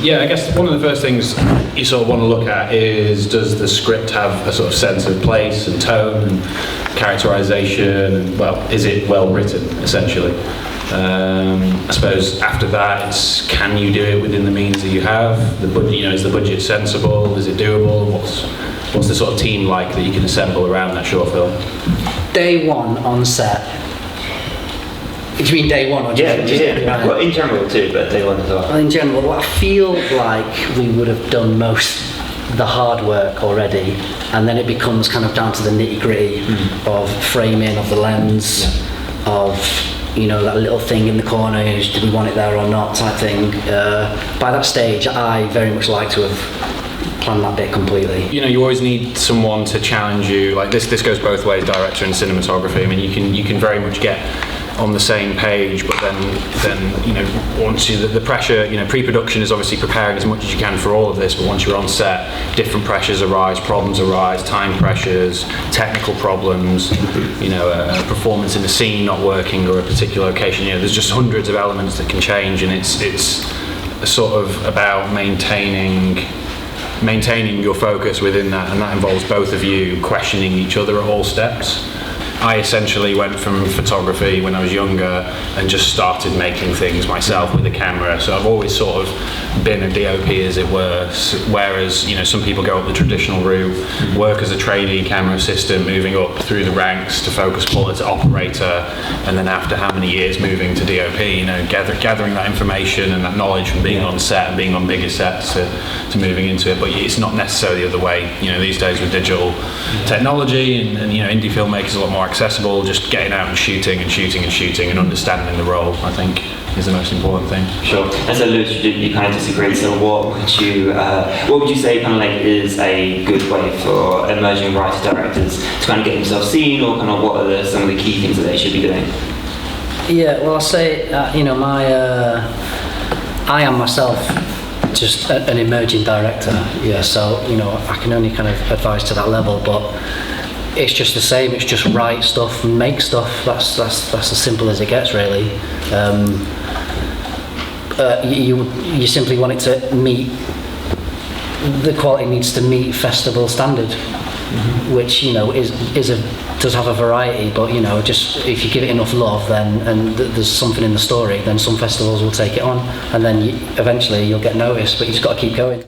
Yeah, I guess one of the first things you sort of want to look at is, does the script have a sort of sense of place and tone and characterization, and, well, is it well written, essentially? I suppose after that, it's, can you do it within the means that you have? The budget, is the budget sensible? Is it doable? What's the sort of team like that you can assemble around that short film? Day one on set. Do you mean day one or just right? Well, in general too, but day one as well. In general, I feel like we would have done most the hard work already, and then it becomes kind of down to the nitty gritty of framing, of the lens, of that little thing in the corner, do we want it there or not type thing. By that stage, I very much like to have planned that bit completely. You always need someone to challenge you. Like this goes both ways, director and cinematography. I mean, you can very much get on the same page, but then once the pressure, pre-production is obviously preparing as much as you can for all of this, but once you're on set, different pressures arise, problems arise, time pressures, technical problems, a performance in a scene not working or a particular location. There's just hundreds of elements that can change, and it's sort of about maintaining your focus within that, and that involves both of you questioning each other at all steps. I essentially went from photography when I was younger and just started making things myself with a camera. So I've always sort of been a DOP, as it were, whereas some people go up the traditional route, work as a trainee camera assistant, moving up through the ranks to focus puller to operator, and then after how many years moving to DOP, gathering that information and that knowledge from being on set and being on bigger sets to moving into it. But it's not necessarily the other way. These days with digital technology and indie filmmakers are a lot more accessible. Just getting out and shooting and understanding the role, I think, is the most important thing. Sure. And so, Lewis, you kind of disagree. So, what would you say kind of like is a good way for emerging writers, directors to kind of get themselves seen, or kind of what are some of the key things that they should be doing? Yeah, well, I'll say I am myself just an emerging director. Yeah, so I can only kind of advise to that level, but it's just the same. It's just write stuff and make stuff. That's as simple as it gets, really. You simply want it to meet, the quality needs to meet festival standard, which does have a variety, but just if you give it enough love, then and there's something in the story, then some festivals will take it on, and then eventually you'll get noticed. But you just got to keep going.